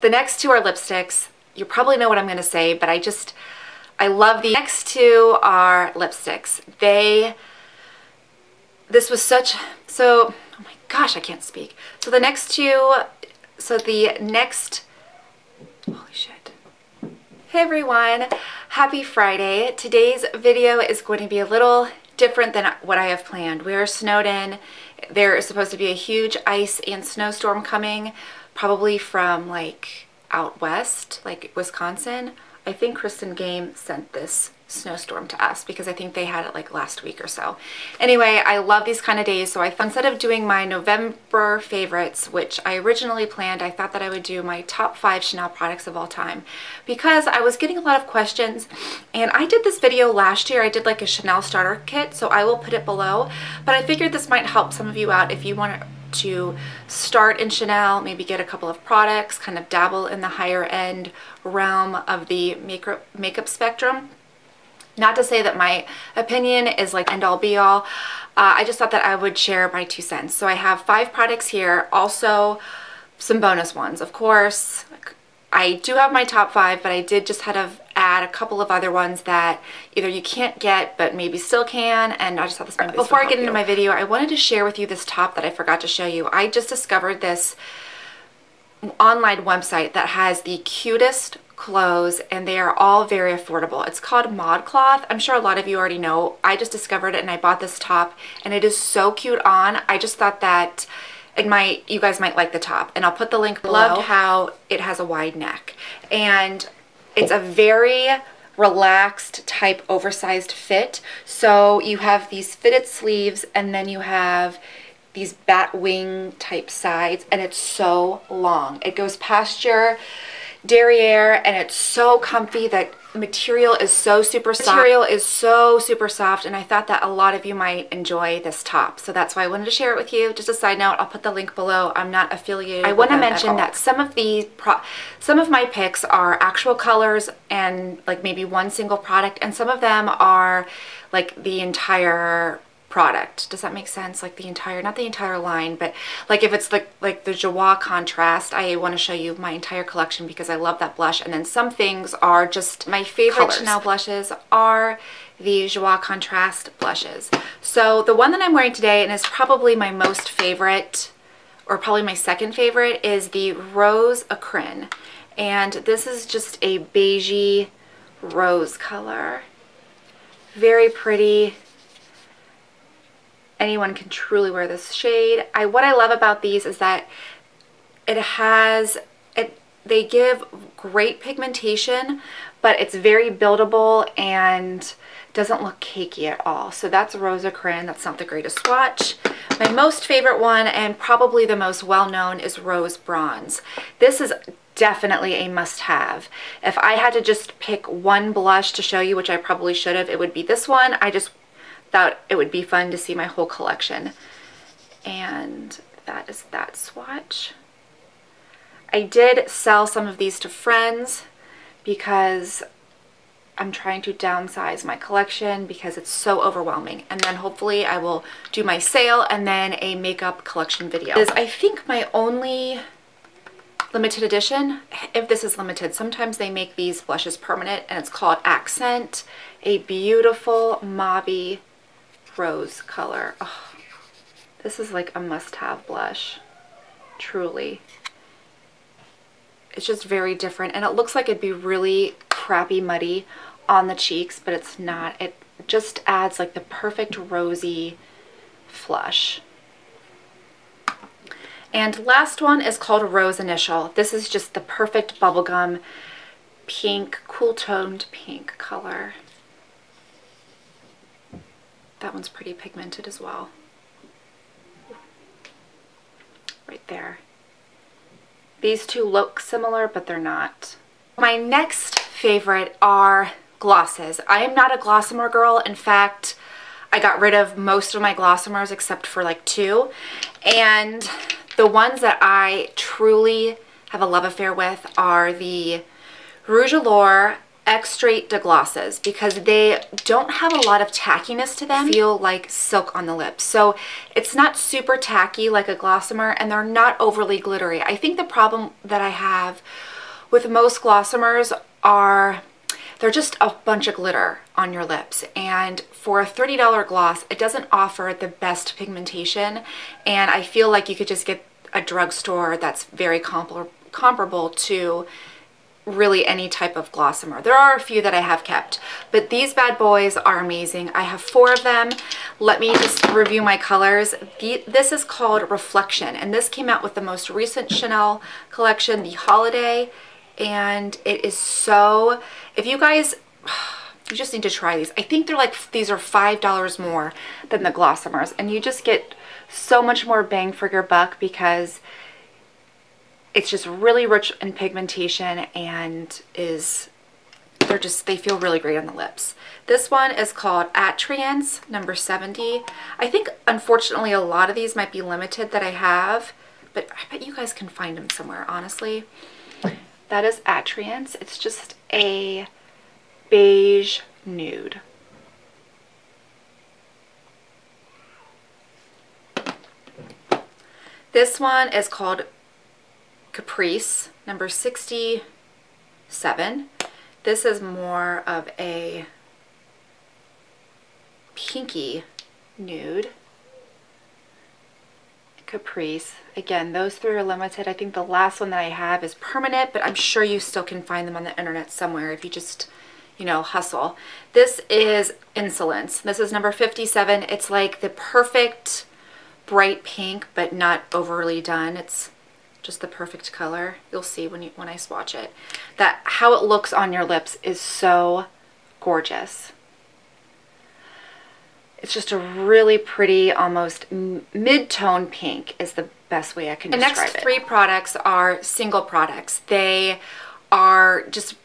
The next two are lipsticks. You probably know what I'm going to say, but I love the next two are lipsticks. This was such, oh my gosh, I can't speak. So the next two, holy shit. Hey everyone, happy Friday. Today's video is going to be a little different than what I have planned. We are snowed in. There is supposed to be a huge ice and snowstorm coming, probably from like out west, like Wisconsin. I think Kristen Game sent this snowstorm to us because I think they had it like last week or so. Anyway, I love these kind of days, so I thought instead of doing my November favorites, which I originally planned, I thought that I would do my top 5 Chanel products of all time because I was getting a lot of questions, and I did this video last year. I did like a Chanel starter kit, so I will put it below, but I figured this might help some of you out if you want to start in Chanel, maybe get a couple of products, kind of dabble in the higher end realm of the makeup spectrum. Not to say that my opinion is like end all be all. I just thought that I would share my 2 cents. So I have 5 products here, also some bonus ones. Of course, I do have my top 5, but I did just kind of add a couple of other ones that either you can't get but maybe still can, and I just thought this might be. Before I get into my video, I wanted to share with you this top that I forgot to show you. I just discovered this online website that has the cutest clothes, and they are all very affordable. It's called ModCloth. I'm sure a lot of you already know. I just discovered it and I bought this top, and it is so cute on. I just thought that you guys might like the top, and I'll put the link below. Loved how it has a wide neck, and it's a very relaxed type oversized fit. So you have these fitted sleeves, and then you have these bat wing type sides, and it's so long. It goes past your derriere, and it's so comfy. That material is so super soft. And I thought that a lot of you might enjoy this top, so that's why I wanted to share it with you. Just a side note, I'll put the link below. I'm not affiliated. I want to mention that some of my picks are actual colors and like maybe one single product, and some of them are like the entire product. Does that make sense? Like the entire, not the entire line, but like if it's like the Joie contrast, I want to show you my entire collection because I love that blush. And then some things are just my favorite Chanel blushes are the Joie contrast blushes. So the one that I'm wearing today, and is probably my most favorite, or probably my second favorite, is the Rose Ercin. And this is just a beigey rose color. Very pretty. Anyone can truly wear this shade. What I love about these is that they give great pigmentation, but it's very buildable and doesn't look cakey at all. So that's Rose Ercin. That's not the greatest swatch. My most favorite one, and probably the most well-known, is Rose Bronze. This is definitely a must-have. If I had to just pick one blush to show you, which I probably should have, it would be this one. I just thought it would be fun to see my whole collection. And that is that swatch. I did sell some of these to friends because I'm trying to downsize my collection because it's so overwhelming. And then hopefully I will do my sale and then a makeup collection video. This is, I think, my only limited edition, if this is limited. Sometimes they make these blushes permanent, and it's called Accent, a beautiful mauvey rose color. Oh, this is like a must-have blush, truly. It's just very different, and it looks like it'd be really crappy muddy on the cheeks, but it's not. It just adds like the perfect rosy flush. And last one is called Rose Initial. This is just the perfect bubblegum pink, cool toned pink color. That one's pretty pigmented as well. Right there. These two look similar, but they're not. My next favorite are glosses. I am not a Glossamer girl. In fact, I got rid of most of my Glossamers except for like 2. And the ones that I truly have a love affair with are the Rouge Allure X-Straight de glosses, because they don't have a lot of tackiness to them. They feel like silk on the lips. So it's not super tacky like a Glossamer, and they're not overly glittery. I think the problem that I have with most glossomers they're just a bunch of glitter on your lips, and for a $30 gloss, it doesn't offer the best pigmentation, and I feel like you could just get a drugstore that's very comparable to really any type of glossomer. There are a few that I have kept, but these bad boys are amazing. I have 4 of them. Let me just review my colors. This is called Reflection, and this came out with the most recent Chanel collection, the Holiday, and it is so, if you guys, you just need to try these. I think these are $5 more than the glossomers, and you just get so much more bang for your buck because it's just really rich in pigmentation, and they feel really great on the lips. This one is called Attriance, number 70. I think unfortunately a lot of these might be limited that I have, but I bet you guys can find them somewhere, honestly. That is Attriance. It's just a beige nude. This one is called Caprice, number 67. This is more of a pinky nude. Caprice. Again, those 3 are limited. I think the last one that I have is permanent, but I'm sure you still can find them on the internet somewhere if you just, you know, hustle. This is Insolence. This is number 57. It's like the perfect bright pink, but not overly done. It's just the perfect color. You'll see when I swatch it. That how it looks on your lips is so gorgeous. It's just a really pretty, almost mid-tone pink is the best way I can describe it. The next 3 products are single products. They are just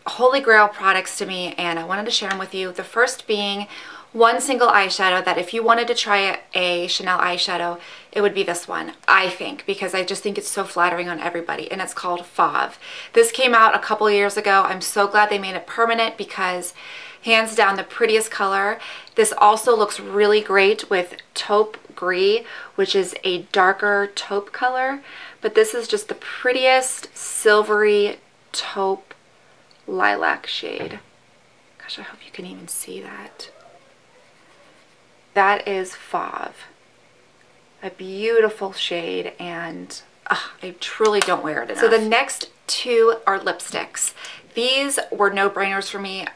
holy grail products to me, and I wanted to share them with you. The first being one single eyeshadow that if you wanted to try a Chanel eyeshadow, it would be this one, I think, because I just think it's so flattering on everybody, and it's called Fauve. This came out a couple years ago. I'm so glad they made it permanent because hands down the prettiest color. This also looks really great with Taupe Gris, which is a darker taupe color, but this is just the prettiest silvery taupe lilac shade. Gosh, I hope you can even see that. That is Fauve. A beautiful shade, and I truly don't wear it enough. So the next 2 are lipsticks. These were no-brainers for me.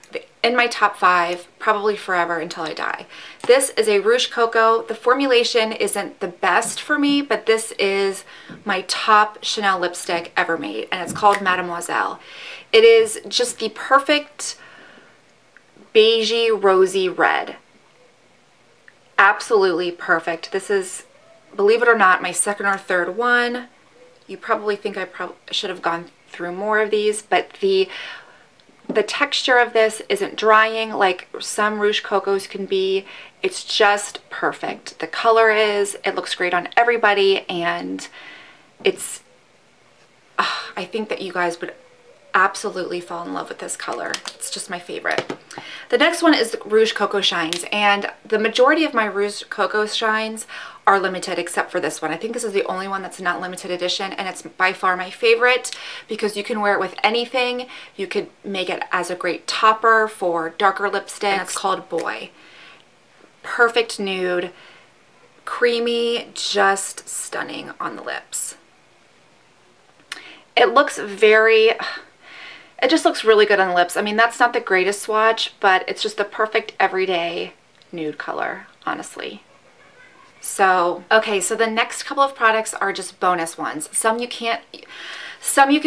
In my top 5, probably forever until I die. This is a Rouge Coco. The formulation isn't the best for me, but this is my top Chanel lipstick ever made, and it's called Mademoiselle. It is just the perfect beigey, rosy red. Absolutely perfect. This is, believe it or not, my 2nd or 3rd one. You probably think I should have gone through more of these, but the texture of this isn't drying like some Rouge Cocos can be. It's just perfect. The color it looks great on everybody, and it's, I think that you guys would absolutely fall in love with this color. It's just my favorite. The next one is Rouge Coco Shines, and the majority of my Rouge Coco Shines are limited except for this one. I think this is the only one that's not limited edition, and it's by far my favorite because you can wear it with anything. You could make it as a great topper for darker lipstick, and it's called Boy. Perfect nude, creamy, just stunning on the lips. It looks it just looks really good on the lips. I mean, that's not the greatest swatch, but it's just the perfect everyday nude color, honestly. So, okay, so the next couple of products are just bonus ones. Some you can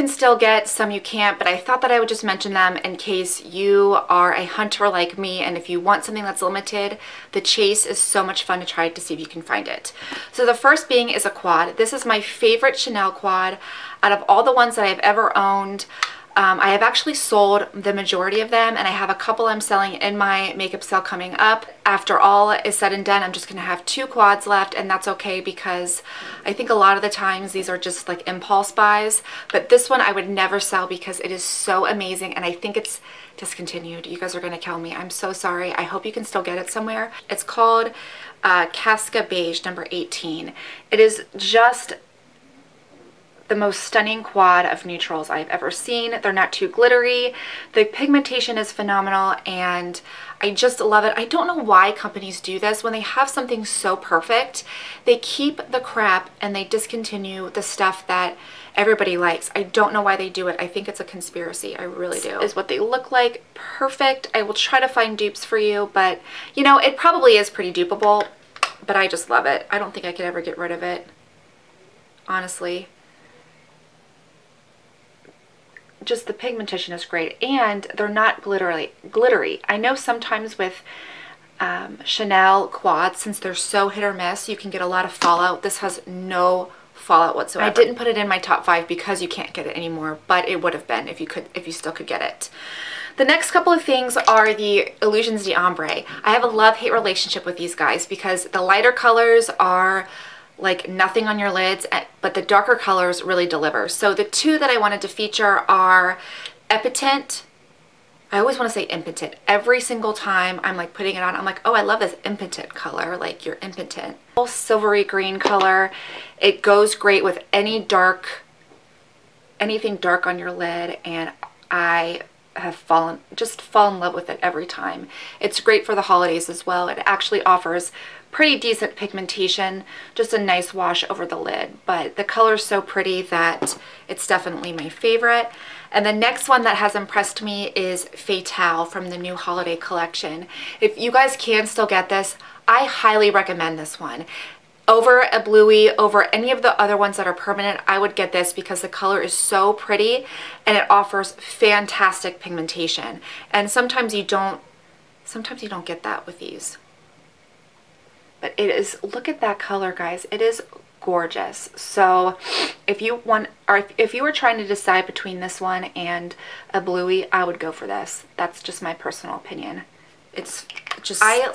still get, some you can't, but I thought that I would just mention them in case you are a hunter like me, and if you want something that's limited, the chase is so much fun to try to see if you can find it. So the first being is a quad. This is my favorite Chanel quad out of all the ones that I've ever owned. I have actually sold the majority of them, and I have a couple I'm selling in my makeup sale coming up. After all is said and done, I'm just going to have 2 quads left, and that's okay because I think a lot of the times these are just like impulse buys, but this one I would never sell because it is so amazing, and I think it's discontinued. You guys are going to kill me. I'm so sorry. I hope you can still get it somewhere. It's called Casca Beige, number 18. It is just the most stunning quad of neutrals I've ever seen. They're not too glittery. The pigmentation is phenomenal and I just love it. I don't know why companies do this. When they have something so perfect, they keep the crap and they discontinue the stuff that everybody likes. I don't know why they do it. I think it's a conspiracy. I really do. This is what they look like. Perfect. I will try to find dupes for you, but you know, it probably is pretty dupeable, but I just love it. I don't think I could ever get rid of it, honestly. Just the pigmentation is great and they're not glittery. I know sometimes with Chanel quads, since they're so hit or miss, you can get a lot of fallout. This has no fallout whatsoever. I didn't put it in my top 5 because you can't get it anymore, but it would have been if you still could get it. The next couple of things are the Illusions d'Ombre. I have a love-hate relationship with these guys because the lighter colors are like nothing on your lids, but the darker colors really deliver. So the two that I wanted to feature are Impotent. I always want to say impotent. Every single time I'm like putting it on, I'm like, oh, I love this impotent color, like you're impotent. Silvery green color. It goes great with anything dark on your lid, and I have just fallen in love with it every time. It's great for the holidays as well. It actually offers pretty decent pigmentation, just a nice wash over the lid, but the color is so pretty that it's definitely my favorite. And the next one that has impressed me is Fatale from the new holiday collection. If you guys can still get this, I highly recommend this one. Over a bluey, over any of the other ones that are permanent, I would get this because the color is so pretty and it offers fantastic pigmentation. And sometimes you don't get that with these. But it is, look at that color, guys. It is gorgeous. So if you were trying to decide between this one and a bluey, I would go for this. That's just my personal opinion. It's just I love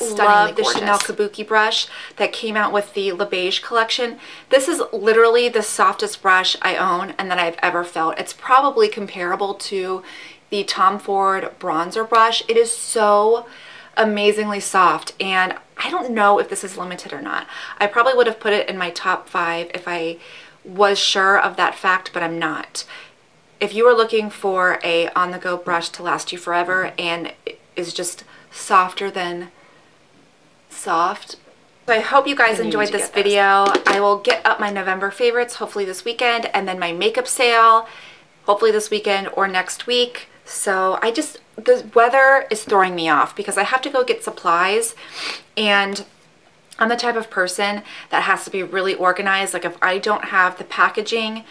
the gorgeous Chanel Kabuki brush that came out with the beige collection. This is literally the softest brush I own and that I've ever felt. It's probably comparable to the Tom Ford bronzer brush. It is so amazingly soft, and I don't know if this is limited or not. I probably would have put it in my top 5 if I was sure of that fact, but I'm not. If you are looking for a on-the-go brush to last you forever and is just softer than soft, so I hope you guys enjoyed this video. I will get up my November favorites hopefully this weekend, and then my makeup sale hopefully this weekend or next week. So the weather is throwing me off because I have to go get supplies, and I'm the type of person that has to be really organized. Like if I don't have the packaging,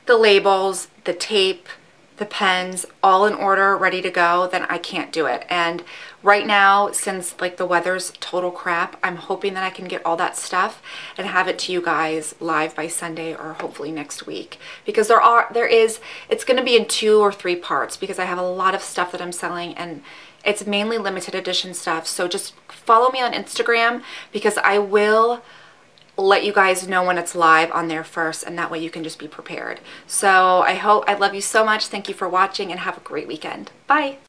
the labels, the tape, the pens all in order, ready to go, then I can't do it. And right now, since like the weather's total crap, I'm hoping that I can get all that stuff and have it to you guys live by Sunday or hopefully next week, because it's going to be in 2 or 3 parts because I have a lot of stuff that I'm selling and it's mainly limited edition stuff. So just follow me on Instagram because I will let you guys know when it's live on there first, and that way you can just be prepared. So I love you so much. Thank you for watching and have a great weekend. Bye.